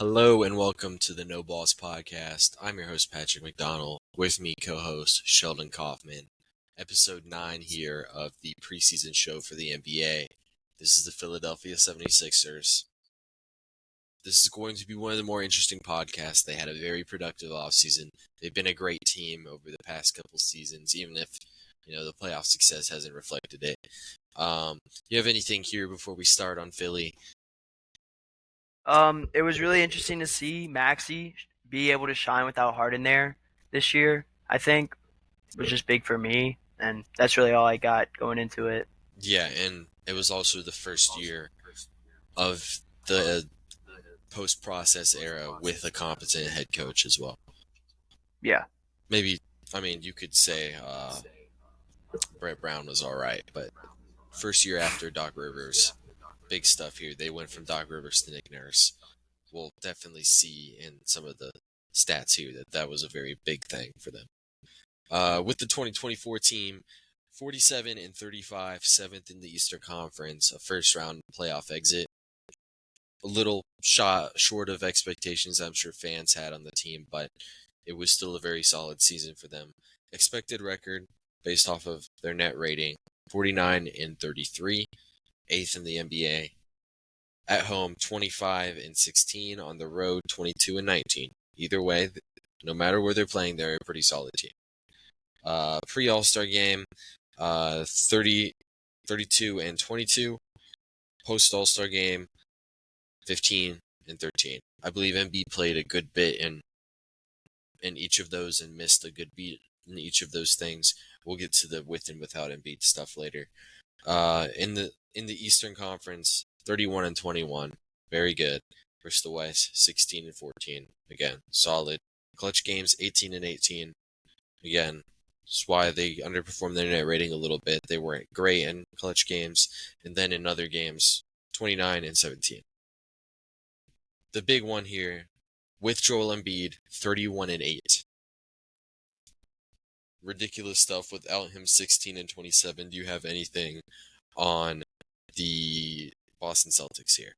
Hello and welcome to the No Balls Podcast. I'm your host, Patrick McDonald. With me, co-host Sheldon Kaufman. Episode 9 here of the preseason show for the NBA. This is the Philadelphia 76ers. This is going to be one of the more interesting podcasts. They had a very productive offseason. They've been a great team over the past couple seasons, even if the playoff success hasn't reflected it. You have anything here before we start on Philly? It was really interesting to see Maxey be able to shine without Harden there this year. I think it was just big for me, and that's really all I got going into it. Yeah, and it was also the first year of the post-process era with a competent head coach as well. Yeah. Maybe, you could say Brett Brown was all right, but first year after Doc Rivers, big stuff here. They went from Doc Rivers to Nick Nurse. We'll definitely see in some of the stats here that was a very big thing for them. With the 2024 team, 47-35, seventh in the Eastern Conference, a first-round playoff exit. A little short of expectations I'm sure fans had on the team, but it was still a very solid season for them. Expected record based off of their net rating, 49-33, eighth in the NBA. At home, 25-16. On the road, 22-19. Either way, no matter where they're playing, they're a pretty solid team. Pre-All-Star game, 32-22. Post-All-Star game, 15-13. I believe Embiid played a good bit in each of those and missed a good beat in each of those things. We'll get to the with and without Embiid stuff later. In the Eastern Conference, 31-21, very good. Versus the West, 16-14. Again, solid. Clutch games, 18-18. Again, that's why they underperformed their net rating a little bit. They weren't great in clutch games, and then in other games, 29-17. The big one here, with Joel Embiid, 31-8. Ridiculous stuff without him, 16-27. Do you have anything on the Boston Celtics here?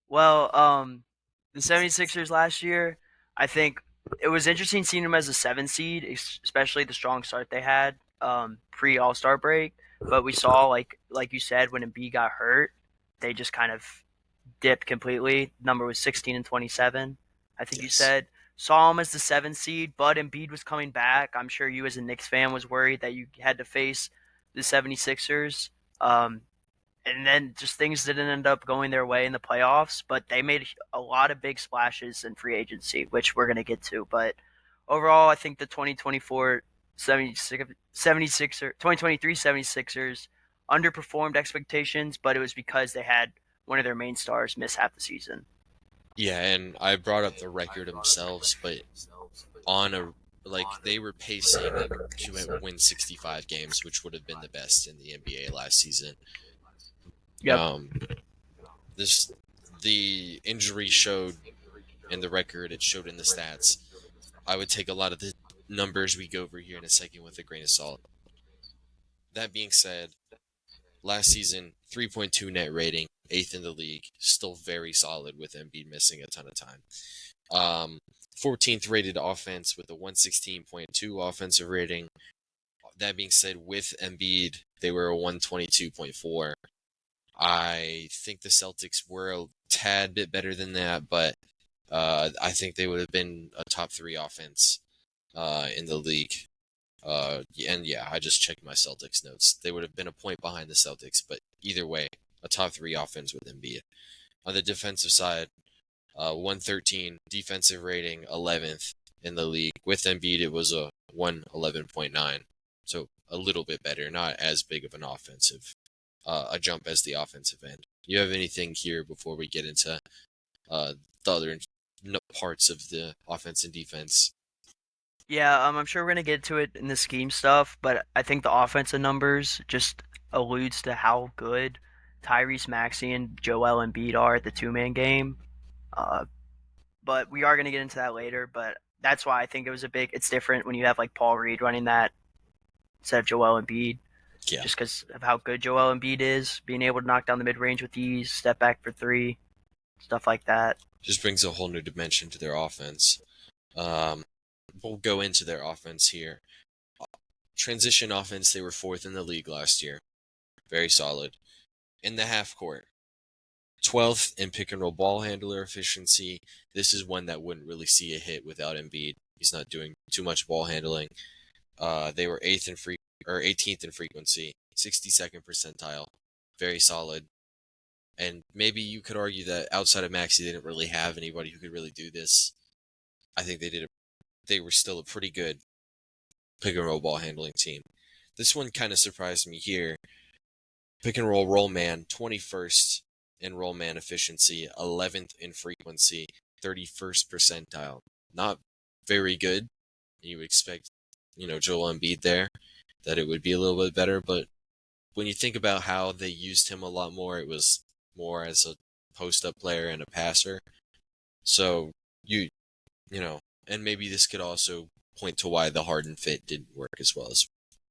Well, the 76ers last year, I think it was interesting seeing them as a 7 seed, especially the strong start they had pre All-Star break. But we saw, like you said, when Embiid got hurt, they just kind of dipped completely. Number was 16-27. I think you Yes. said. Saw him as the 7 seed, but Embiid was coming back. I'm sure you as a Knicks fan was worried that you had to face the 76ers. And then just things didn't end up going their way in the playoffs, but they made a lot of big splashes in free agency, which we're going to get to. But overall, I think the 2024 76er, 2023 76ers underperformed expectations, but it was because they had one of their main stars miss half the season. Yeah, and I brought up the record themselves, but they were pacing to win 65 games, which would have been the best in the NBA last season. Yep. This the injury showed in the record, it showed in the stats. I would take a lot of the numbers we go over here in a second with a grain of salt. That being said, last season, 3.2 net rating, eighth in the league, still very solid with Embiid missing a ton of time. 14th rated offense with a 116.2 offensive rating. That being said, with Embiid, they were a 122.4. I think the Celtics were a tad bit better than that, but I think they would have been a top 3 offense in the league. And yeah, I just checked my Celtics notes. They would have been a point behind the Celtics, but either way, a top 3 offense with Embiid. On the defensive side, 113 defensive rating, 11th in the league. With Embiid, it was a 111.9, so a little bit better, not as big of an offensive a jump as the offensive end. You have anything here before we get into the other parts of the offense and defense? Yeah, I'm sure we're gonna get to it in the scheme stuff, but I think the offensive numbers just alludes to how good Tyrese Maxey and Joel Embiid are at the two-man game. Uh, but we are gonna get into that later. But that's why I think it was a big. It's different when you have like Paul Reed running that instead of Joel Embiid, Yeah. just because of how good Joel Embiid is, being able to knock down the mid range with ease, step back for three. stuff like that. Just brings a whole new dimension to their offense. Um, we'll go into their offense here. Transition offense, they were fourth in the league last year. Very solid. In the half court, 12th in pick and roll ball handler efficiency. This is one that wouldn't really see a hit without Embiid. He's not doing too much ball handling. They were 18th in frequency, 62nd percentile. Very solid. And maybe you could argue that outside of Maxey, they didn't really have anybody who could really do this. I think they were still a pretty good pick and roll ball handling team. This one kind of surprised me here. Pick and roll man, 21st in roll man efficiency, 11th in frequency, 31st percentile. Not very good. You would expect, Joel Embiid there, that it would be a little bit better. But when you think about how they used him a lot more, it was more as a post-up player and a passer. So and maybe this could also point to why the Harden fit didn't work as well as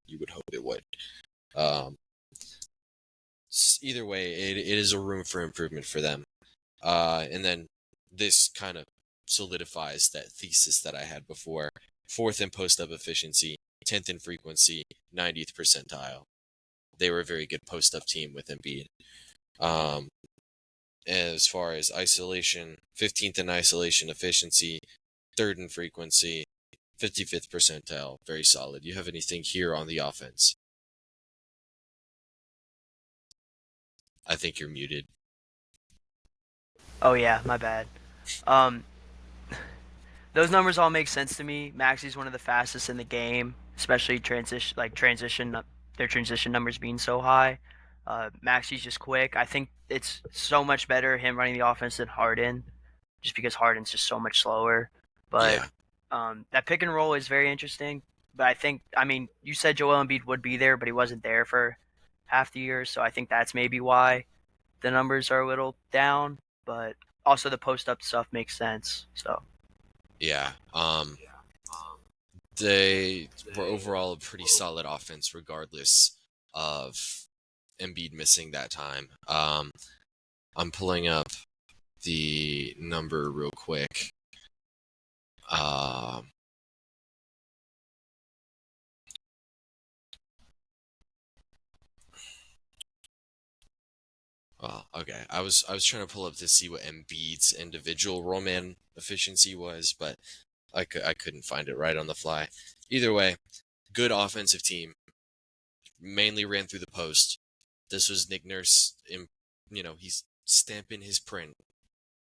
you would hope it would. Um, Either way, it is a room for improvement for them. And then this kind of solidifies that thesis that I had before. Fourth in post-up efficiency, 10th in frequency, 90th percentile. They were a very good post-up team with Embiid. As far as isolation, 15th in isolation efficiency, 3rd in frequency, 55th percentile. Very solid. You have anything here on the offense? I think you're muted. Oh yeah, my bad. Um, those numbers all make sense to me. Maxey's one of the fastest in the game, especially transition. Their transition numbers being so high. Maxey's just quick. I think it's so much better him running the offense than Harden, just because Harden's just so much slower. But Yeah, that pick and roll is very interesting. But I mean, you said Joel Embiid would be there, but he wasn't there for half the year, so I think that's maybe why the numbers are a little down. But also the post up stuff makes sense. So yeah. They were overall a pretty solid offense, regardless of Embiid missing that time. I'm pulling up the number real quick. Um, well, okay. I was trying to pull up to see what Embiid's individual roll man efficiency was, but I couldn't find it right on the fly. Either way, good offensive team. Mainly ran through the post. This was Nick Nurse. He's stamping his print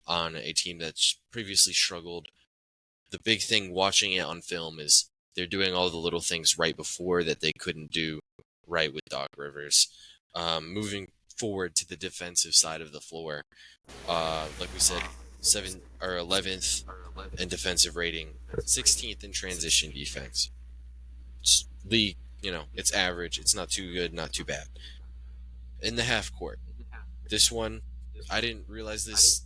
on a team that's previously struggled. The big thing watching it on film is they're doing all the little things right before that they couldn't do right with Doc Rivers. Moving forward to the defensive side of the floor, like we said, 11th in defensive rating, 16th in transition defense. League, it's average. It's not too good, not too bad. In the half court, this one, I didn't realize this.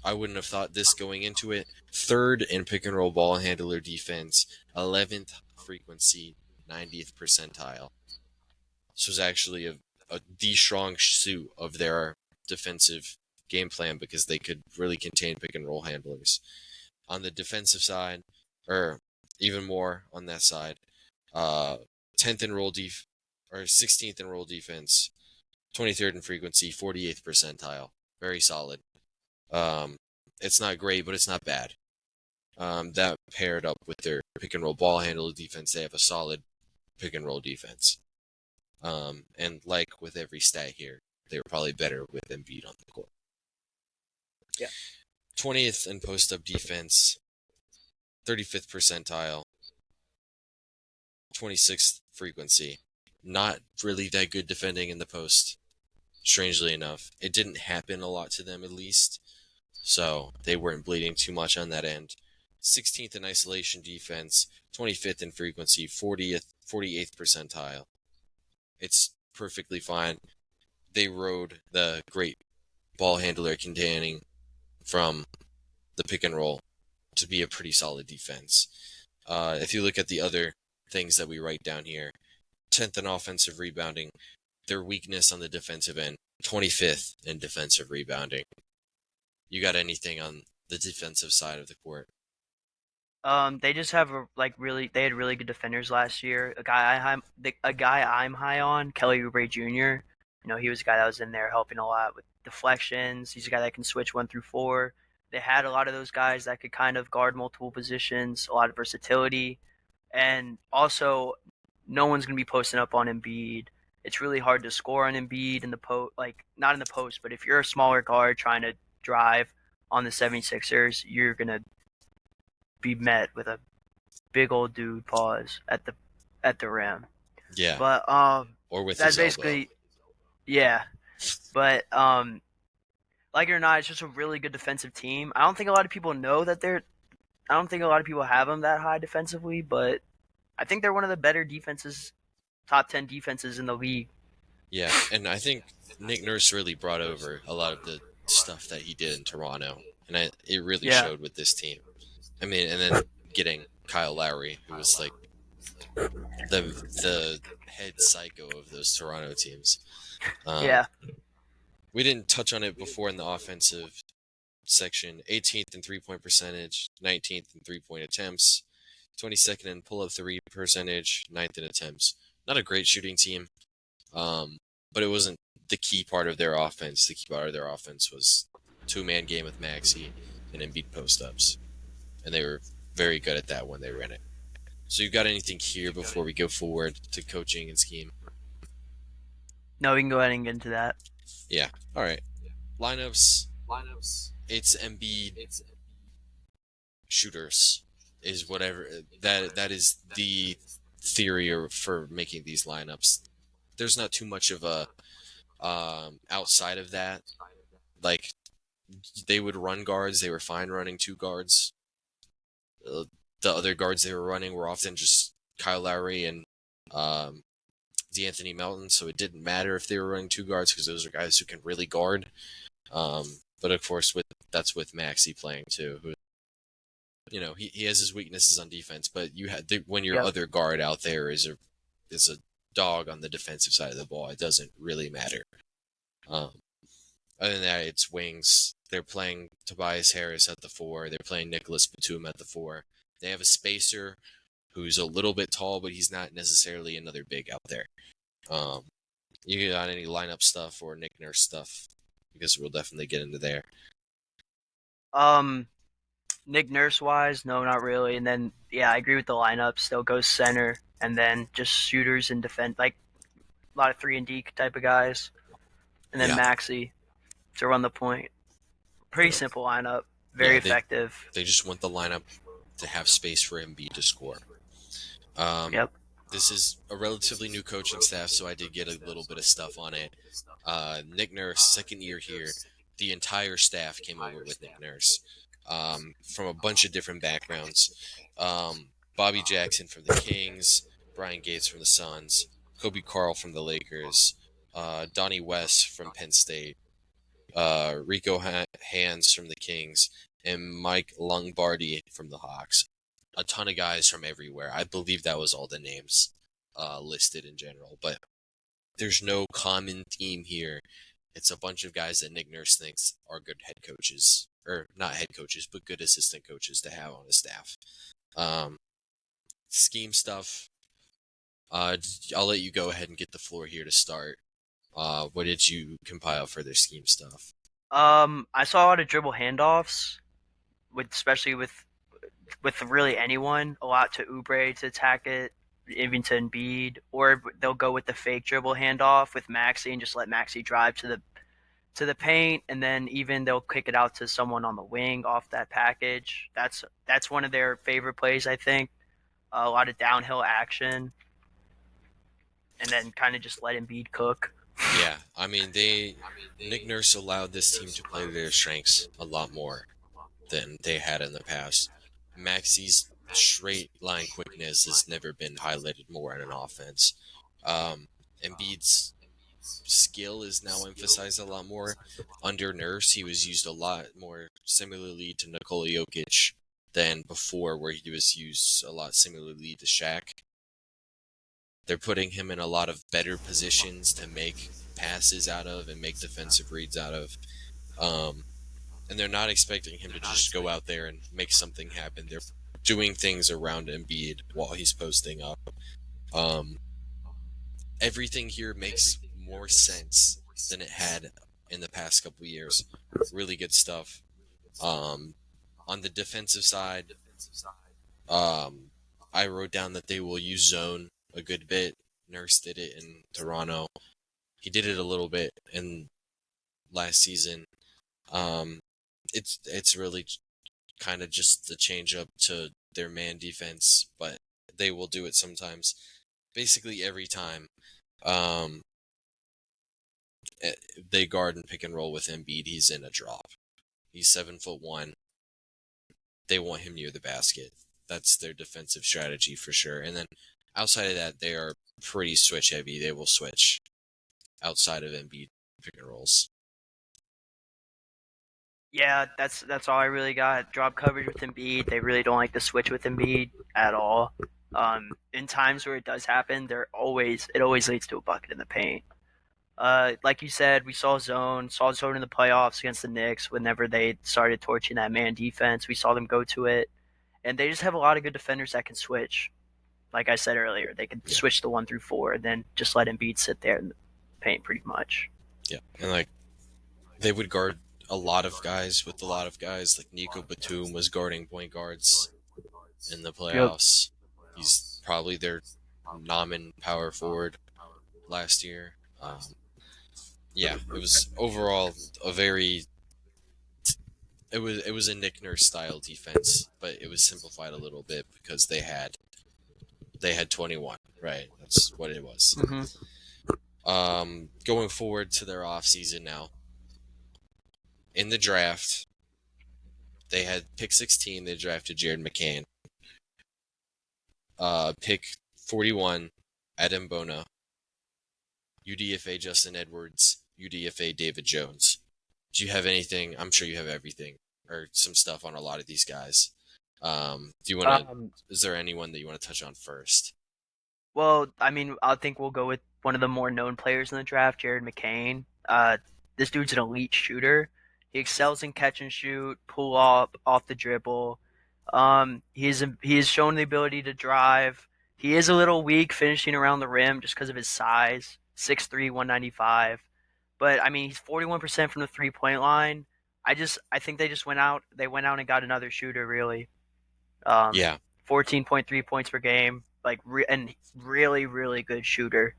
I wouldn't have thought this going into it. Third in pick and roll ball handler defense, 11th frequency, 90th percentile. This was actually the strong suit of their defensive game plan because they could really contain pick and roll handlers. On the defensive side, or even more on that side, 10th in roll or 16th in roll defense, 23rd in frequency, 48th percentile. Very solid. It's not great, but it's not bad. That paired up with their pick and roll ball handle defense, they have a solid pick and roll defense. And like with every stat here, they were probably better with Embiid on the court. yeah, 20th in post up defense, 35th percentile, 26th frequency. Not really that good defending in the post, strangely enough. It didn't happen a lot to them, at least. So they weren't bleeding too much on that end. 16th in isolation defense, 25th in frequency, 48th percentile. It's perfectly fine. They rode the great ball handler containing from the pick and roll to be a pretty solid defense. If you look at the other things that we write down here, 10th in offensive rebounding, their weakness on the defensive end, 25th in defensive rebounding. You got anything on the defensive side of the court? They just have they had really good defenders last year. A guy I'm high on, Kelly Oubre Jr. He was a guy that was in there helping a lot with deflections. He's a guy that can switch 1 through 4. They had a lot of those guys that could kind of guard multiple positions, a lot of versatility, and also no one's gonna be posting up on Embiid. It's really hard to score on Embiid in the post, like not in the post, but if you're a smaller guard trying to drive on the 76ers, you're gonna be met with a big old dude pause at the rim. Yeah, But or with that's his elbow. basically yeah. But like it or not, it's just a really good defensive team. I don't think a lot of people know that they're. I don't think a lot of people have them that high defensively, but I think they're one of the better defenses, top 10 defenses in the league. Yeah, and I think Nick Nurse really brought over a lot of the stuff that he did in Toronto, and it really Yeah, showed with this team. I mean, and then getting Kyle Lowry, who was like the head psycho of those Toronto teams. Um, yeah. we didn't touch on it before in the offensive section. 18th in 3-point percentage, 19th in 3-point attempts, 22nd in pull-up three percentage, 9th in attempts. Not a great shooting team, but it wasn't the key part of their offense. The key part of their offense was two-man game with Maxey and Embiid post-ups, and they were very good at that when they ran it. So you got anything here before we go forward to coaching and scheme? No, we can go ahead and get into that. Yeah. All right. Lineups. It's Embiid shooters is whatever that is the theory for making these lineups. There's not too much of a outside of that. Like they would run guards, they were fine running two guards. The other guards they were running were often just Kyle Lowry and um, D'Anthony Melton, so it didn't matter if they were running two guards because those are guys who can really guard. But of course, that's with Maxey playing too, who he has his weaknesses on defense, but you had when your Yep. other guard out there is a dog on the defensive side of the ball, it doesn't really matter. Um, Other than that, it's wings. They're playing Tobias Harris at the 4. They're playing Nicholas Batum at the 4. They have a spacer who's a little bit tall, but he's not necessarily another big out there. Um, you got any lineup stuff or Nick Nurse stuff? Because we'll definitely get into there. Um, Nick Nurse wise, no, not really. And then yeah, I agree with the lineups. They'll go center and then just shooters and defend, like a lot of 3 and D type of guys, and then Yeah, Maxi to run the point. Pretty yeah, simple lineup, very yeah. They effective. they just want the lineup to have space for Embiid to score. Um, Yep. this is a relatively new coaching staff, so I did get a little bit of stuff on it. Nick Nurse, second year here. The entire staff came over with Nick Nurse from a bunch of different backgrounds. Bobby Jackson from the Kings, Brian Gates from the Suns, Kobe Carl from the Lakers, Donnie West from Penn State, Rico Hands from the Kings, and Mike Lombardi from the Hawks. A ton of guys from everywhere. I believe that was all the names listed in general, but there's no common theme here. It's a bunch of guys that Nick Nurse thinks are good head coaches, or not head coaches, but good assistant coaches to have on his staff. Um, Scheme stuff. I'll let you go ahead and get the floor here to start. What did you compile for their scheme stuff? I saw a lot of dribble handoffs, especially with really anyone. A lot to Oubre to attack it, even to Embiid, or they'll go with the fake dribble handoff with Maxi and just let Maxi drive to the paint, and then even they'll kick it out to someone on the wing off that package. That's one of their favorite plays, I think. A lot of downhill action, and then kind of just let Embiid cook. Yeah, I mean Nick Nurse allowed this team to play their strengths a lot more than they had in the past. Maxi's straight line quickness has never been highlighted more in an offense. Embiid's skill is now emphasized a lot more. Under Nurse, he was used a lot more similarly to Nikola Jokic than before, where he was used a lot similarly to Shaq. They're putting him in a lot of better positions to make passes out of and make defensive reads out of. Um, and they're not expecting him to just go out there and make something happen. They're doing things around Embiid while he's posting up. Um, Everything here makes more sense than it had in the past couple of years. Really good stuff. Um, on the defensive side, um, I wrote down that they will use zone a good bit. Nurse did it in Toronto. He did it a little bit in last season. Um, it's really kind of just the change up to their man defense, but they will do it sometimes. Basically every time. Um, they guard and pick and roll with Embiid, he's in a drop. He's 7'1". They want him near the basket. That's their defensive strategy for sure. And then outside of that, they are pretty switch heavy. They will switch outside of Embiid pick and rolls. Yeah, that's all I really got. Drop coverage with Embiid. They really don't like to switch with Embiid at all. In times where it does happen, it always leads to a bucket in the paint. Like you said, we saw zone in the playoffs against the Knicks. Whenever they started torching that man defense, we saw them go to it, and they just have a lot of good defenders that can switch. Like I said earlier, they can Yeah, switch the 1 through 4, and then just let Embiid sit there in the paint pretty much. yeah. And like they would guard a lot of guys with a lot of guys. Like Nico Batum was guarding point guards in the Yep. playoffs. He's probably their nomin power forward last year. Yeah, it was overall a very it was a Nick Nurse style defense, but it was simplified a little bit because they had 21, right? That's what it was. Hmm. Going forward to their off season now. In the draft, they had pick 16. They drafted Jared McCain. Pick 41, Adam Bona. UDFA Justin Edwards. UDFA David Jones. Do you have anything? I'm sure you have everything or some stuff on a lot of these guys. Do you want to? Um, Is there anyone that you want to touch on first? Well, I mean, I think we'll go with one of the more known players in the draft, Jared McCain. This dude's an elite shooter. He excels in catch and shoot, pull up, off the dribble. He has shown the ability to drive. He is a little weak finishing around the rim just because of his size, 6'3", 195. But I mean, he's 41% from the 3 point line. I think they went out and got another shooter really. Um, Yeah, 14.3 points per game, and really really good shooter.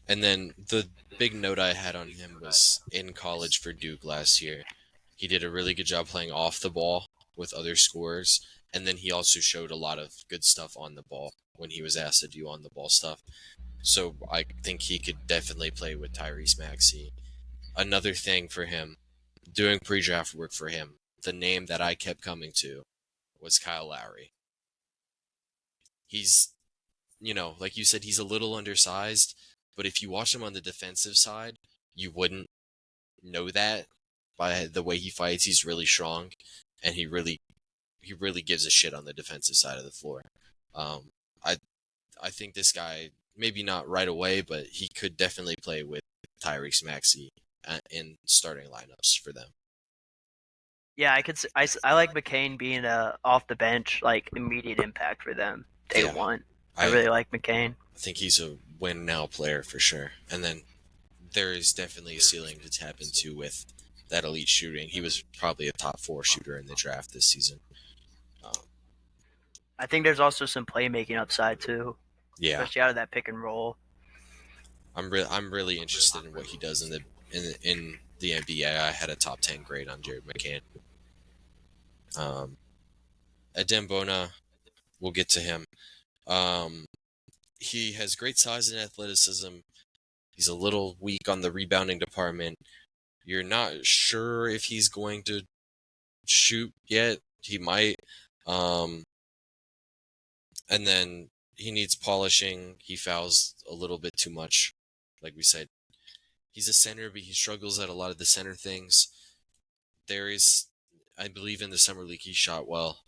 and then the big note I had on him was in college for Duke last year. He did a really good job playing off the ball with other scorers, and then he also showed a lot of good stuff on the ball when he was asked to do on the ball stuff. So I think he could definitely play with Tyrese Maxey. Another thing for him, doing pre-draft work for him, the name that I kept coming to was Kyle Lowry. He's, like you said, he's a little undersized, but if you watch him on the defensive side, you wouldn't know that by the way he fights. He's really strong, and he really gives a shit on the defensive side of the floor. Um, I I think this guy maybe not right away, but he could definitely play with Tyrese Maxey in starting lineups for them. Yeah, I like McCain being a off the bench like immediate impact for them day Yeah, one. I I really like McCain. think he's a win now player for sure. And then there is definitely a ceiling to tap into with that elite shooting. He was probably a top 4 shooter in the draft this season. Um, I think there's also some playmaking upside too, yeah, especially out of that pick and roll. I'm really interested in what he does in the NBA. I had a top 10 grade on Jared McCann. Um, Adembona, we'll get to him. Um, he has great size and athleticism. He's a little weak on the rebounding department. You're not sure if he's going to shoot yet. He might. Um, and then he needs polishing. He fouls a little bit too much. Like we said, he's a center, but he struggles at a lot of the center things. There is, I believe, in the summer league he shot well.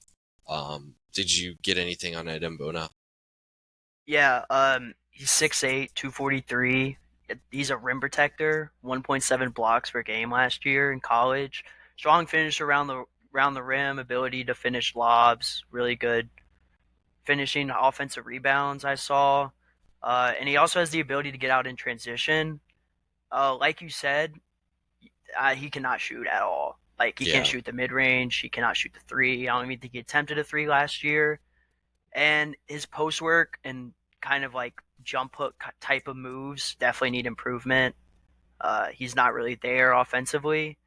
Did you get anything on Edembona? Yeah, he's 6'8", 243. He's a rim protector, 1.7 blocks per game last year in college. strong finish around the rim, ability to finish lobs, really good finishing offensive rebounds. I saw, and he also has the ability to get out in transition. Like you said, he cannot shoot at all. Like he can't Yeah, shoot the mid range. He cannot shoot the three. I don't even think he attempted a three last year. And his post work and kind of like jump hook type of moves definitely need improvement. He's not really there offensively,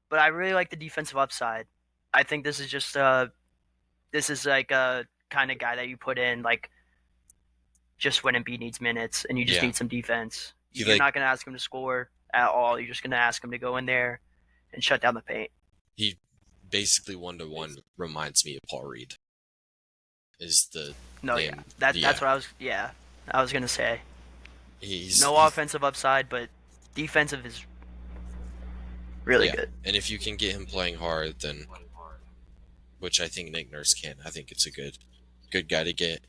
but I really like the defensive upside. I think this is like a kind of guy that you put in like just when Embiid needs minutes and you just yeah. need some defense. He You're like not going to ask him to score at all. You're just going to ask him to go in there and shut down the paint. he basically 1-to-1 reminds me of Paul Reed. Is the No, yeah, name? that's Yeah, what I was. Yeah, I was gonna say no he's offensive upside, but defensive is really yeah. good. And if you can get him playing hard, then which I think Nick Nurse can, I think it's a good guy to get.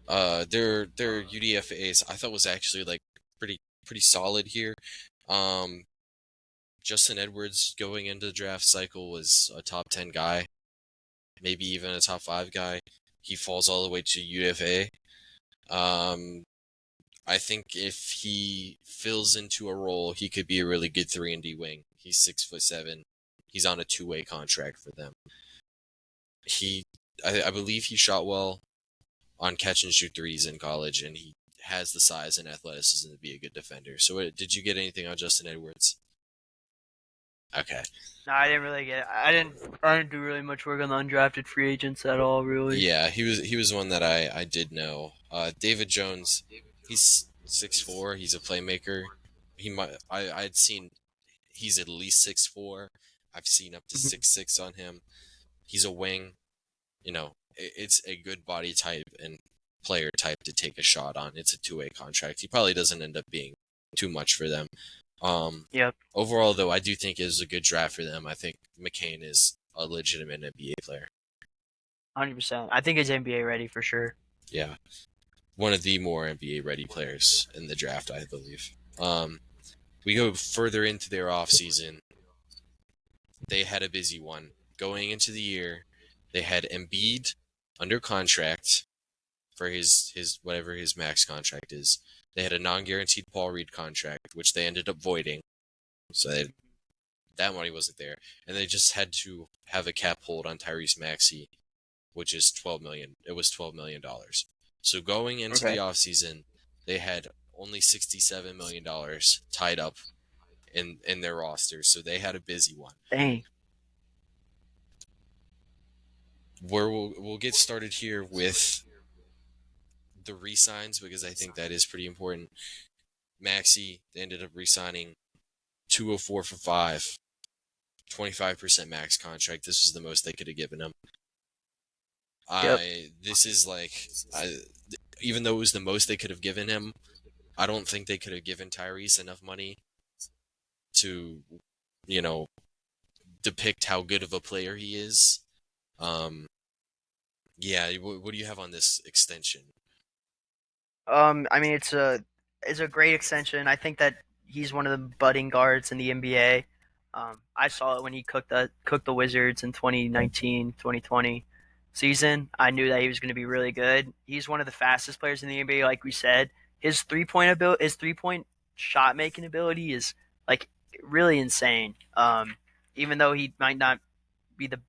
Their UDFA's I thought was actually like pretty solid here. Um, Justin Edwards going into the draft cycle was a top 10 guy, maybe even a top 5 guy. He falls all the way to UDFA. Um, I think if he fills into a role, he could be a really good 3-and-D wing. He's 6'7". He's on a 2-way contract for them. He, I believe he shot well on catch and shoot threes in college, and he has the size and athleticism to be a good defender. So, did you get anything on Justin Edwards? Okay, No, I didn't really get. I didn't do really much work on the undrafted free agents at all. Really. yeah, he was one that I did know. David Jones, he's 6'4". He's a playmaker. He might I'd seen he's at least 6'4". I've seen up to Mhm. 6'6" on him. He's a wing. It's a good body type and player type to take a shot on. It's a 2-way contract. He probably doesn't end up being too much for them. Um, Yep. Overall, though, I do think it was a good draft for them. I think McCain is a legitimate NBA player. 100%. I think he's NBA ready for sure. Yeah, one of the more NBA ready players in the draft, I believe. We go further into their offseason. They had a busy one. Going into the year, they had Embiid under contract for his whatever his max contract is. They had a non-guaranteed Paul Reed contract, which they ended up voiding, so that money wasn't there, and they just had to have a cap hold on Tyrese Maxey, which is 12 million. It was $12 million. So going into the Okay. offseason, they had only $67 million tied up in their roster, so they had a busy one. Dang. Where we'll get started here with the re-signs because I think that is pretty important. Maxi, they ended up re-signing 204 for 5, 25% max contract. This was the most they could have given him. Yep. This is like, even though it was the most they could have given him, I don't think they could have given Tyrese enough money to, you know, depict how good of a player he is. Um, yeah, what do you have on this extension? I mean, it's a great extension. I think that he's one of the budding guards in the NBA. I saw it when he cooked the Wizards in 2019, 2020 season. I knew that he was going to be really good. He's one of the fastest players in the NBA, like we said. His 3 point shot making ability is like really insane. Even though he might not be the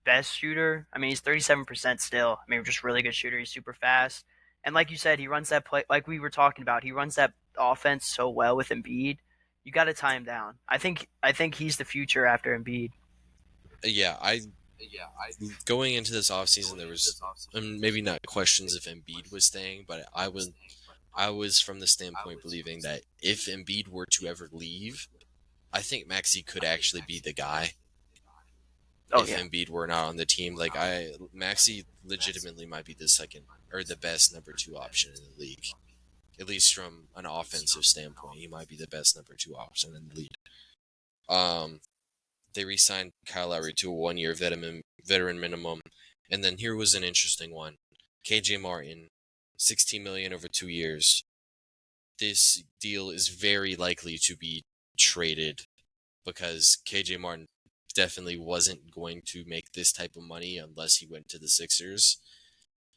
best shooter. I mean, he's 37% still. I mean, just really good shooter. He's super fast. And like you said, he runs that play like we were talking about. He runs that offense so well with Embiid. You got to tie him down. I think he's the future after Embiid. Yeah, I going into this offseason, there was maybe not questions if Embiid was staying, but I was from the standpoint believing that if Embiid were to ever leave, I think Maxi could actually be the guy Oh if yeah. Embiid were not on the team. Like Maxi legitimately might be the second or the best number 2 option in the league. At least from an offensive standpoint, he might be the best number 2 option in the league. Um, they re-signed Kyle Lowry to a 1-year veteran minimum, and then here was an interesting one: KJ Martin, 16 million over 2 years. This deal is very likely to be traded because KJ Martin definitely wasn't going to make this type of money unless he went to the Sixers.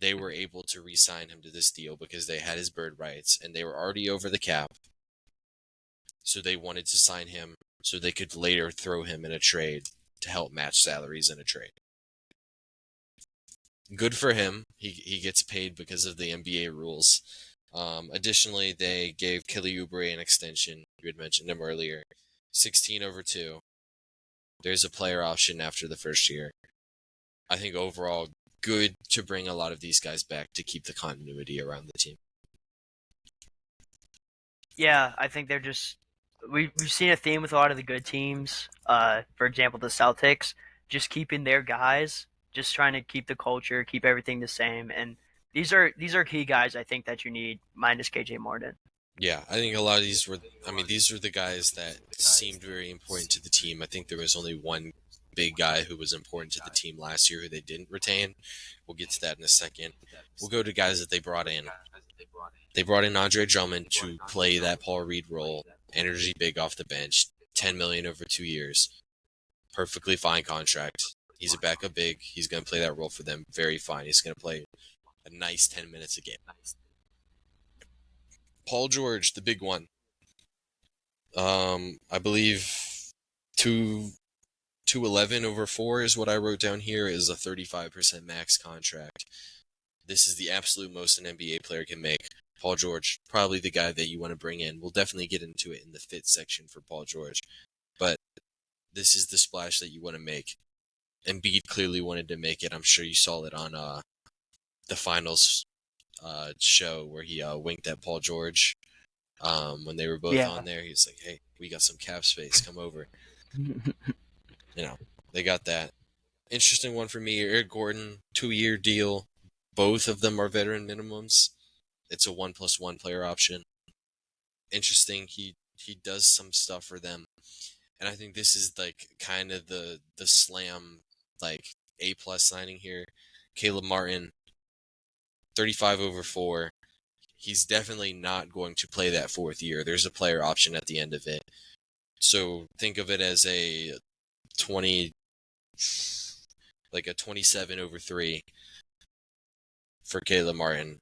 They were able to re-sign him to this deal because they had his bird rights and they were already over the cap. So they wanted to sign him so they could later throw him in a trade to help match salaries in a trade. Good for him. He gets paid because of the NBA rules. Additionally, they gave Kelly Oubre an extension. You had mentioned him earlier. 16 over 2. There's a player option after the first year. I think overall, good to bring a lot of these guys back to keep the continuity around the team. Yeah, I think they're just we've seen a theme with a lot of the good teams. For example, the Celtics just keeping their guys, just trying to keep the culture, keep everything the same, and these are key guys I think that you need minus KJ Martin. Yeah, I think a lot of these were, I mean, these are the guys that seemed very important to the team. I think there was only one big guy who was important to the team last year who they didn't retain. We'll get to that in a second. We'll go to guys that they brought in. They brought in Andre Drummond to play that Paul Reed role, energy big off the bench, 10 million over 2 years. Perfectly fine contract. He's a backup big. He's going to play that role for them very fine. He's going to play a nice 10 minutes a game. Paul George, the big one. I believe two 211 over 4 is what I wrote down here is a 35% max contract. This is the absolute most an NBA player can make. Paul George, probably the guy that you want to bring in. We'll definitely get into it in the fit section for Paul George. But this is the splash that you want to make. Embiid clearly wanted to make it. I'm sure you saw it on the finals show where he winked at Paul George when they were both Yeah. on there. He was like, hey, we got some cap space. Come over. They got that. Interesting one for me. Eric Gordon, 2-year deal. Both of them are veteran minimums. It's a 1+1 player option. Interesting. He does some stuff for them, and I think this is like kind of the slam like A+ signing here. Caleb Martin, 35 over 4. He's definitely not going to play that 4th year. There's a player option at the end of it. So think of it as a 20, like a 27 over 3 for Caleb Martin.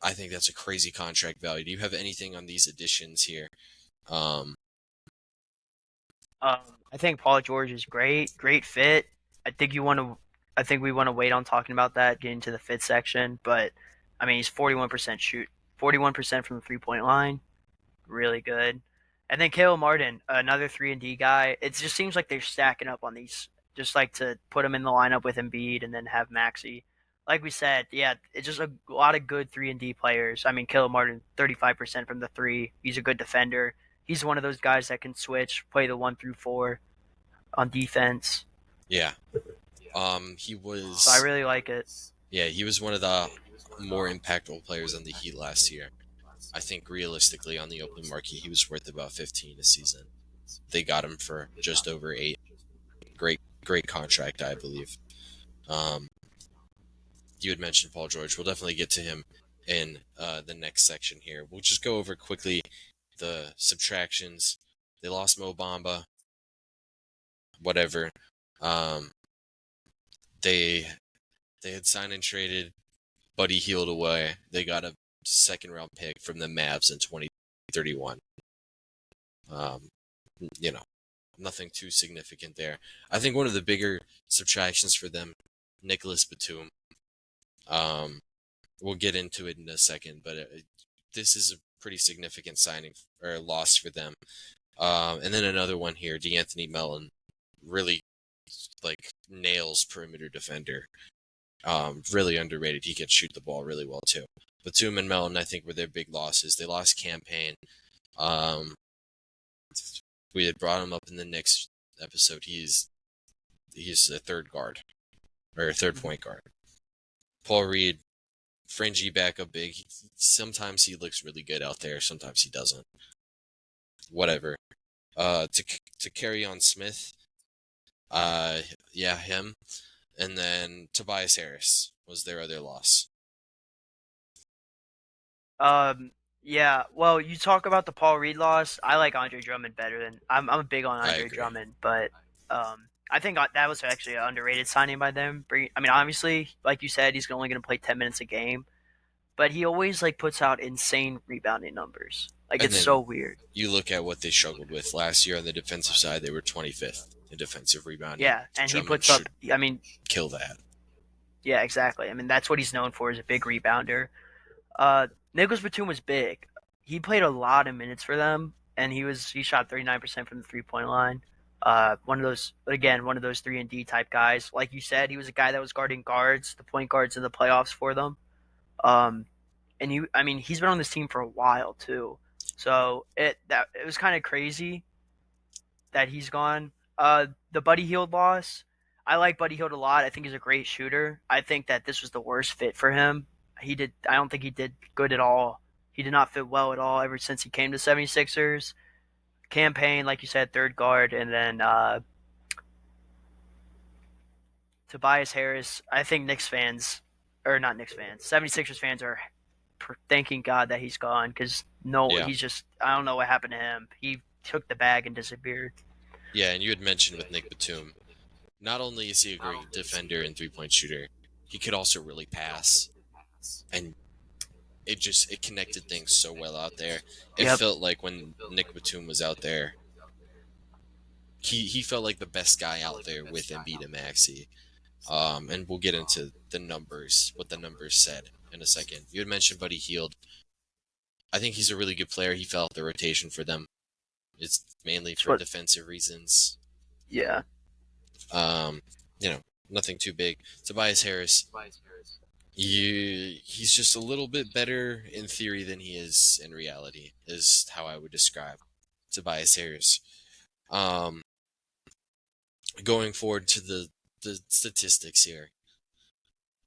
I think that's a crazy contract value. Do you have anything on these additions here? Um, Um, I think Paul George is great, great fit. I think you want to. I think we want to wait on talking about that, get into the fit section. But I mean, he's 41% shoot, 41% from the 3 point line, really good. And then Caleb Martin, another 3 and D guy. It just seems like they're stacking up on these, just like to put him in the lineup with Embiid and then have Maxi. Like we said, yeah, it's just a lot of good 3 and D players. I mean, Caleb Martin, 35% from the three. He's a good defender. He's one of those guys that can switch, play the 1 through 4 on defense. yeah. He So I was, really like it. yeah, he was one of the more impactful players on the Heat last year. I think realistically on the open market, he was worth about 15 a season. They got him for just over 8. Great contract, I believe. Um, you had mentioned Paul George. We'll definitely get to him in the next section here. We'll just go over quickly the subtractions. They lost Mo Bamba, whatever. Um, they they had signed and traded Buddy Hield away. They got a second round pick from the Mavs in 2031. Um, you know, nothing too significant there. I think one of the bigger subtractions for them, Nicholas Batum. Um, we'll get into it in a second, but this is a pretty significant signing or loss for them. And then another one here, DeAnthony Mellon, really like nails perimeter defender. Really underrated. He can shoot the ball really well too. Batum and Mellon, I think, were their big losses. They lost Campaign. Um, we had brought him up in the next episode. He's a third guard or a third point guard. Paul Reed, fringy backup big. Sometimes he looks really good out there. Sometimes he doesn't. Whatever. To carry on Smith. Yeah, him. And then Tobias Harris was their other loss. Um, yeah. Well, you talk about the Paul Reed loss. I like Andre Drummond better than I'm big on I Andre agree. Drummond, but I think that was actually an underrated signing by them. I mean, obviously, like you said, he's only going to play 10 minutes a game, but he always like puts out insane rebounding numbers. Like And it's so then weird. you look at what they struggled with last year on the defensive side. They were 25th in defensive rebounding. Yeah, and he Drummond puts up. should I mean, kill that. yeah, exactly. I mean, that's what he's known for is a big rebounder. Nicholas Batum was big. He played a lot of minutes for them, and he shot 39% from the 3 point line. One of those 3 and D type guys. Like you said, he was a guy that was guarding guards, the point guards in the playoffs for them. Um, and I mean, he's been on this team for a while too. So it was kind of crazy that he's gone. The Buddy Hield loss. I like Buddy Hield a lot. I think he's a great shooter. I think that this was the worst fit for him. I don't think he did good at all. He did not fit well at all ever since he came to 76ers. Campaign, like you said, third guard, and then Tobias Harris. I think Knicks fans, or not Knicks fans, 76ers fans are thanking God that he's gone because no, Yeah. he's just, I don't know what happened to him. He took the bag and disappeared. Yeah, and you had mentioned with Nick Batum, not only is he a great defender and 3-point shooter, he could also really pass. And it connected things so well out there. It Yep. felt like when Nick Batum was out there, he felt like the best guy out there with Embiid and Maxey. And we'll get into the numbers, what the numbers said in a second. You had mentioned Buddy Hield. I think he's a really good player. He fell out the rotation for them. It's mainly It's for what, defensive reasons. yeah. Um, you know, nothing too big. Tobias Harris, he's just a little bit better in theory than he is in reality, is how I would describe Tobias Harris. Um, Going forward to the statistics here,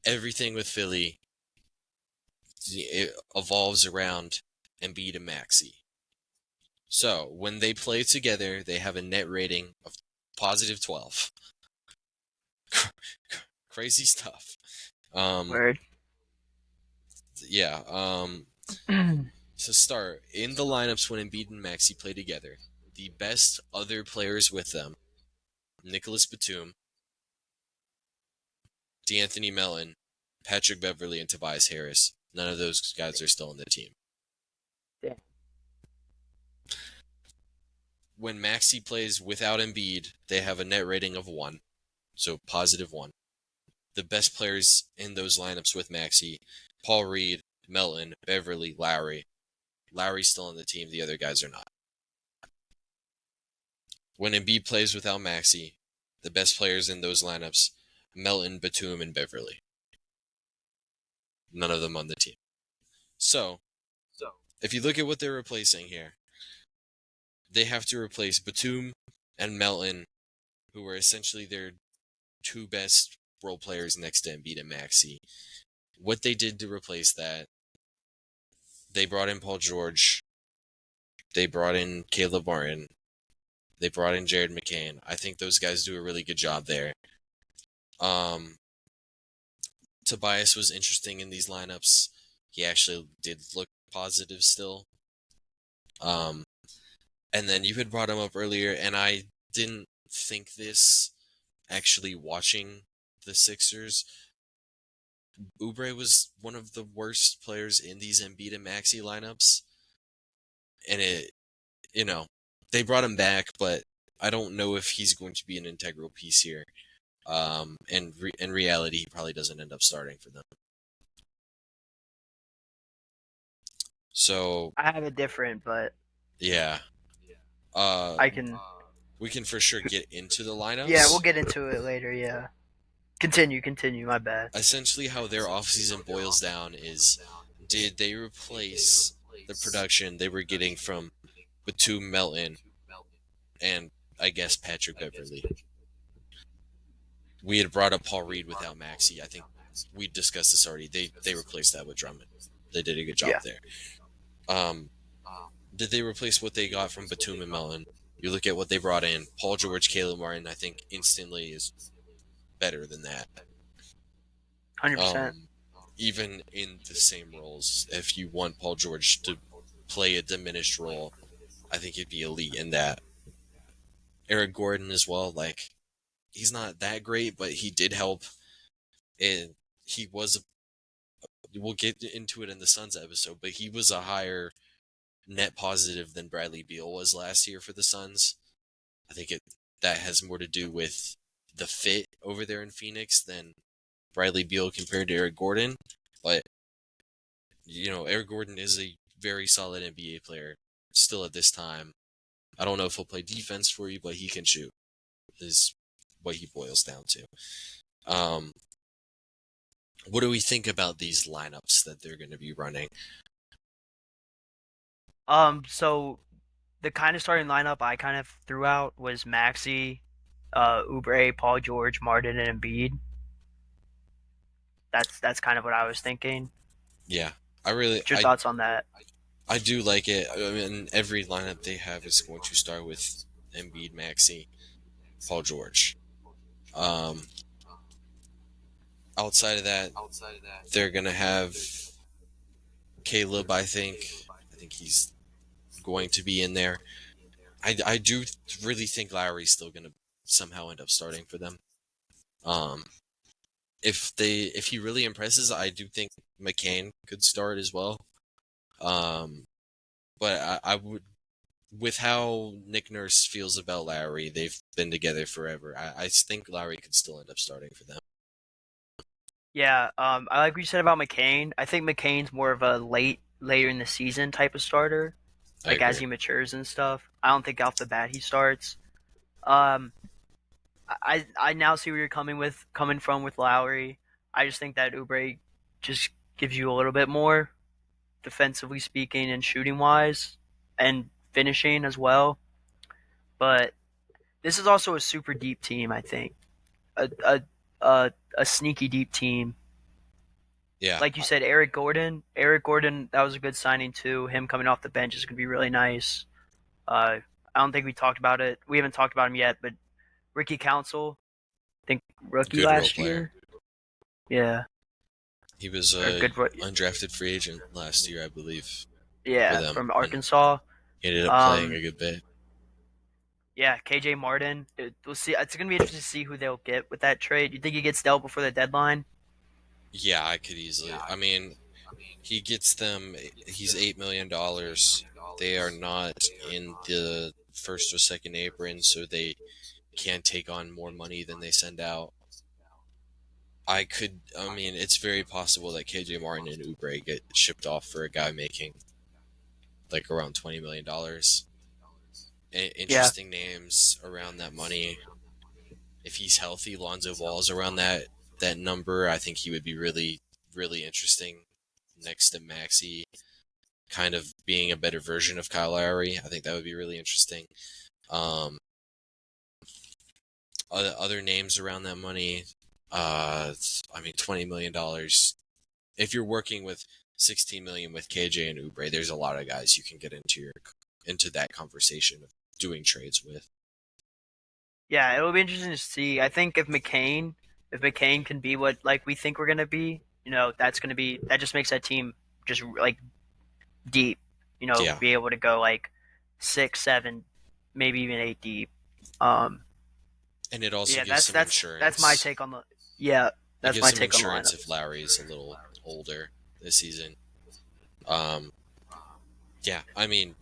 everything with Philly, it evolves around Embiid and Maxey. So when they play together, they have a net rating of positive 12. Crazy stuff. Word. Yeah. To start, in the lineups when Embiid and Maxey play together, the best other players with them, Nicholas Batum, D'Anthony Mellon, Patrick Beverly, and Tobias Harris. None of those guys are still on the team. Yeah. When Maxey plays without Embiid, they have a net rating of 1, so positive 1. The best players in those lineups with Maxey, Paul Reed, Melton, Beverly, Lowry. Lowry's still on the team, the other guys are not. When Embiid plays without Maxey, the best players in those lineups, Melton, Batum, and Beverly. None of them on the team. So, if you look at what they're replacing here, they have to replace Batum and Melton, who are essentially their two best role players next to Embiid and Maxey. What they did to replace that, they brought in Paul George, they brought in Caleb Martin, they brought in Jared McCain. I think those guys do a really good job there. Tobias was interesting in these lineups. He actually did look positive still. And then you had brought him up earlier, and I didn't think this actually watching the Sixers. Oubre was one of the worst players in these Embiid and Maxey lineups. And they brought him back, but I don't know if he's going to be an integral piece here. And in reality, he probably doesn't end up starting for them. So, I have it different, but yeah. I can. We can for sure get into the Yeah, we'll lineups. get into it later. Yeah. Continue. My bad. Essentially, how their offseason boils down is, did they replace the production they were getting from Batum, Melton, and I guess Patrick Beverly? We had brought up Paul Reed without Maxey. I think we discussed this already. They replaced that with Drummond. They did a good job Yeah. there. Did they replace what they got from Batum and Melton? You look at what they brought in. Paul George, Caleb Martin, I think instantly is better than that. 100%. Even in the same roles, if you want Paul George to play a diminished role, I think he'd be elite in that. Eric Gordon as well, like he's not that great, but he did help, and he was. We'll get into it in the Suns episode, but he was a higher net positive than Bradley Beal was last year for the Suns. I think that has more to do with the fit over there in Phoenix than Bradley Beal compared to Eric Gordon. But Eric Gordon is a very solid NBA player still at this time. I don't know if he'll play defense for you, but he can shoot. Is what he boils down to. Um, what do we think about these lineups that they're going to be running? So the kind of starting lineup I kind of threw out was Maxi, Oubre, Paul George, Martin, and Embiid. That's kind of what I was thinking. Yeah, I really, What's your thoughts on that? I do like it. I mean, every lineup they have is going to start with Embiid, Maxi, Paul George. Um, outside of that, they're gonna have Caleb. I think he's going to be in there. I do really think Lowry's still gonna somehow end up starting for them. Um, if he really impresses, I do think McCain could start as well. Um, but I would, with how Nick Nurse feels about Lowry, they've been together forever. I think Lowry could still end up starting for them. Yeah, I like what you said about McCain. I think McCain's more of a later in the season type of starter, I like as agree. he matures and stuff. I don't think off the bat he starts. Um, I now see where you're coming from with Lowry. I just think that Oubre just gives you a little bit more defensively speaking and shooting wise and finishing as well. But this is also a super deep team. I think a a a sneaky deep team. Yeah, Like you said, Eric Gordon. Eric Gordon, that was a good signing too. Him coming off the bench is going to be really nice. I don't think we talked about it. We haven't talked about him yet, but Ricky Council, I think rookie good role last player. year. Yeah, He was or a good. undrafted free agent last year, I believe, for Yeah, them, from and Arkansas. he ended up playing Um, a good bit. yeah, KJ Martin. We'll see. It's gonna be interesting to see who they'll get with that trade. You think he gets dealt before the deadline? Yeah, I could easily. I mean, he gets them. He's $8 million. They are not in the first or second apron, so they can take on more money than they send out. I mean, it's very possible that KJ Martin and Oubre get shipped off for a guy making like around $20 million. Yeah, Interesting names around that money. If he's healthy, Lonzo Ball's around that number. I think he would be really, really interesting next to Maxi, kind of being a better version of Kyle Lowry. I think that would be really interesting. Um, other names around that money. I mean, $20 million. If you're working with 16 million with KJ and Oubre, there's a lot of guys you can get into that conversation of doing trades with. yeah. It'll be interesting to see. I think if McCain can be what like we think we're gonna be, that's gonna be that just makes that team just like deep. Yeah, Be able to go like 6, 7, maybe even 8 deep. Um, and it also yeah, gives some that's my insurance. take on the yeah, It that's gives my some take on the insurance lineup. if Lowry is a little older this season. Um, yeah, I mean,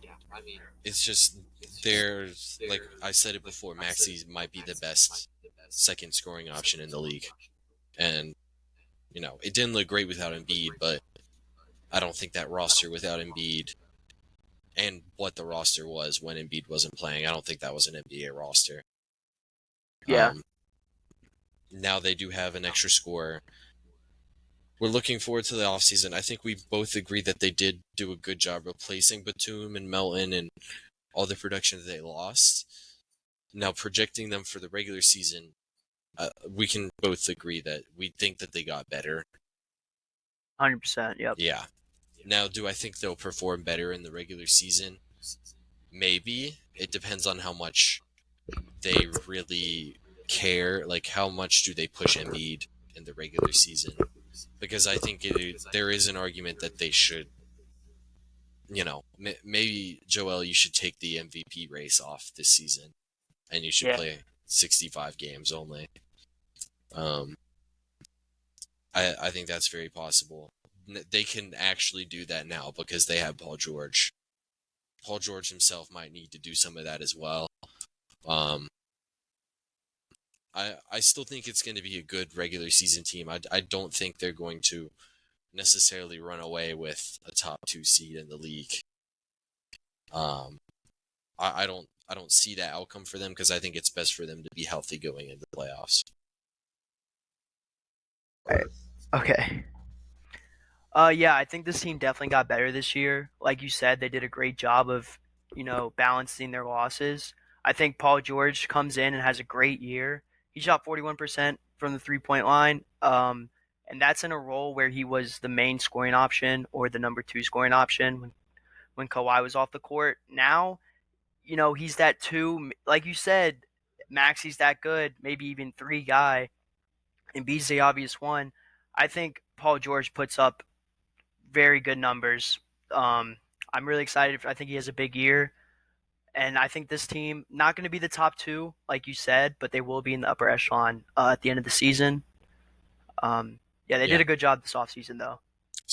it's just there's like I said it before, Maxi might be the best second scoring option in the league, and it didn't look great without Embiid, but I don't think that roster without Embiid and what the roster was when Embiid wasn't playing, I don't think that was an NBA roster. Yeah, Um, now they do have an extra scorer. We're looking forward to the offseason. I think we both agree that they did do a good job replacing Batum and Melton and all the production that they lost. Now projecting them for the regular season, we can both agree that we think that they got better. 100%. Yep. Yeah. Now, do I think they'll perform better in the regular season? Maybe. It depends on how much they really care. Like, how much do they push Embiid in the regular season? Because I think there is an argument that they should, maybe, Joel, you should take the MVP race off this season and you should Yeah. play 65 games only. Um, I think that's very possible. They can actually do that now because they have Paul George. Paul George himself might need to do some of that as well. Um, I still think it's going to be a good regular season team. I don't think they're going to necessarily run away with a top 2 seed in the league. Um, I don't see that outcome for them because I think it's best for them to be healthy going into the playoffs. Right. Okay. Yeah, I think this team definitely got better this year. Like you said, they did a great job of, balancing their losses. I think Paul George comes in and has a great year. He shot 41% from the 3-point line. And that's in a role where he was the main scoring option or the number two scoring option when Kawhi was off the court. Now, he's that two, like you said, Maxi's that good, maybe even three guy, and B's the obvious one. I think Paul George puts up very good numbers. Um, I'm really excited. I think he has a big year, and I think this team not going to be the top two, like you said, but they will be in the upper echelon at the end of the season. Yeah, they did Yeah, a good job this offseason, though.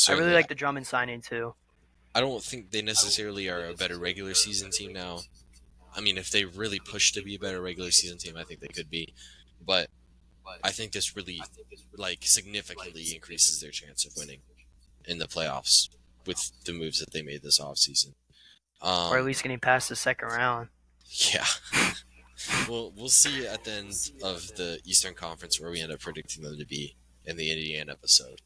I really certainly. like the Drummond signing too. I don't think they necessarily are a better regular season team now. I mean, if they really push to be a better regular season team, I think they could be. But I think this really, significantly increases their chance of winning in the playoffs with the moves that they made this offseason. Or at Um, least getting past the second round. yeah, we'll see at the end of the Eastern Conference where we end up predicting them to be in the Indiana episode.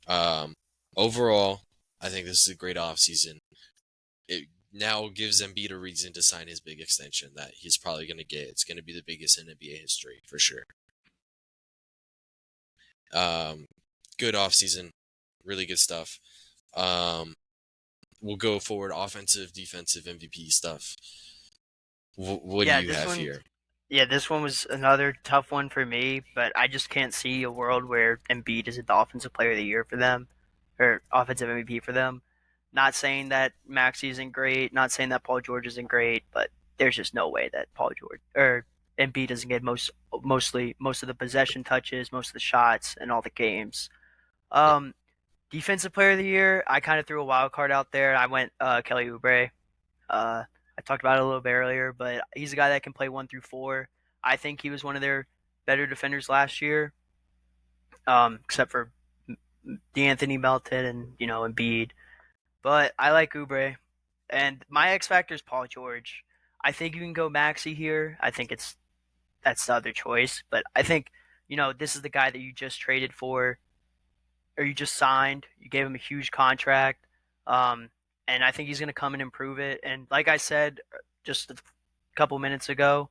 Um, Overall, I think this is a great offseason. It now gives Embiid a reason to sign his big extension that he's probably going to get. It's going to be the biggest in NBA history for sure. Um, Good offseason, really good stuff. Um, we'll go forward offensive, defensive, MVP stuff. What do Yeah, you this have one. here? Yeah, this one was another tough one for me, but I just can't see a world where Embiid is the offensive player of the year for them, or offensive MVP for them. Not saying that Maxey isn't great, not saying that Paul George isn't great, but there's just no way that Paul George or Embiid doesn't get most of the possession touches, most of the shots, and all the games. Yeah, Um, Defensive player of the year, I kind of threw a wild card out there. I went Kelly Oubre. Uh, I talked about it a little bit earlier, but he's a guy that can play 1 through 4. I think he was one of their better defenders last year, except for D'Anthony Melton and Embiid. But I like Oubre, and my X factor is Paul George. I think you can go Maxi here. I think that's the other choice, but I think this is the guy that you just traded for or you just signed. You gave him a huge contract, um, and I think he's going to come and improve it. And like I said just a couple minutes ago,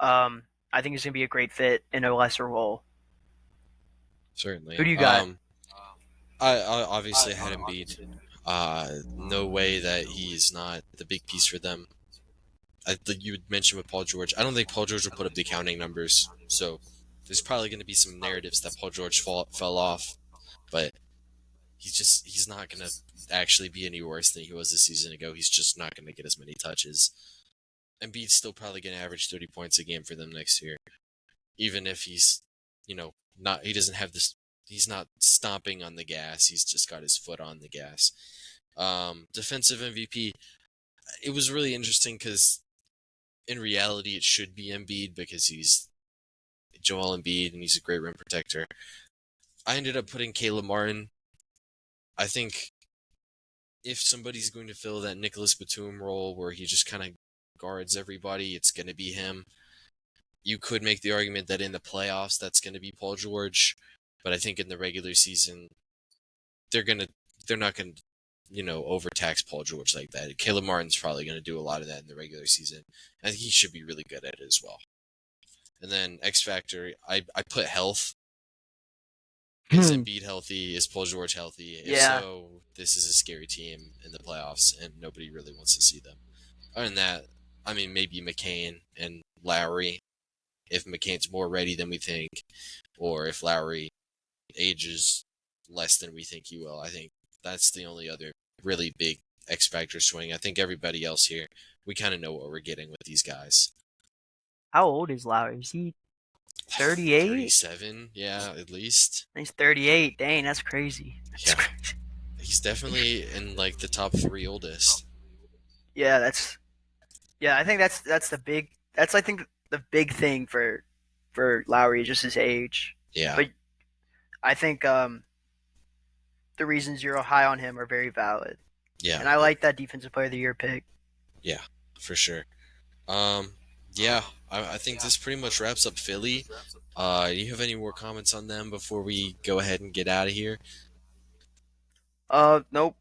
I think he's going to be a great fit in a lesser role. Who certainly. do you got? I obviously had Embiid. No way that he's not the big piece for them. I think you would mention with Paul George. I don't think Paul George will put up the counting numbers, so there's probably going to be some narratives that Paul George fell off, but he's not going to actually be any worse than he was a season ago. He's just not going to get as many touches. Embiid's still probably going to average 30 points a game for them next year, even if he's, not he doesn't have this. He's not stomping on the gas. He's just got his foot on the gas. Defensive MVP. It was really interesting because in reality it should be Embiid because he's Joel Embiid and he's a great rim protector. I ended up putting Caleb Martin. I think if somebody's going to fill that Nicholas Batum role where he just kind of guards everybody, it's going to be him. You could make the argument that in the playoffs that's going to be Paul George, but I think in the regular season they're not going to overtax Paul George like that. Caleb Martin's probably going to do a lot of that in the regular season. I think he should be really good at it as well. And then X Factor, I put health. Is Embiid healthy? Is Paul George healthy? If Yeah. so, this is a scary team in the playoffs, and nobody really wants to see them. Other than that, I mean, maybe McCain and Lowry, if McCain's more ready than we think, or if Lowry ages less than we think he will. I think that's the only other really big X Factor swing. I think everybody else here, we kind of know what we're getting with these guys. How old is Lowry? Is he 38? 37, yeah, at least. He's 38. Dang, that's crazy. That's Yeah, crazy. he's definitely in like the top three oldest. Yeah, that's yeah. I think that's the big. That's I think the big thing for Lowry, just his age. Yeah, But I think the reasons you're high on him are very valid, yeah, and I like that Defensive Player of the Year pick. yeah, for sure. Um, yeah, I think this pretty much wraps up Philly. Do you have any more comments on them before we go ahead and get out of here? Nope.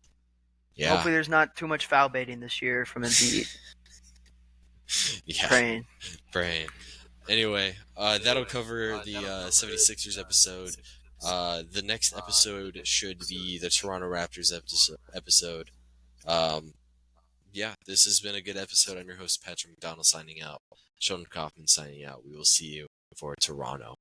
Yeah, Hopefully, there's not too much foul baiting this year from Embiid. yeah, Praying. brain. Anyway, that'll cover the 76ers episode. The next episode should be the Toronto Raptors episode. Um, yeah, this has been a good episode. I'm your host, Patrick McDonald, signing out. Sheldon Kaufman signing out. We will see you for Toronto.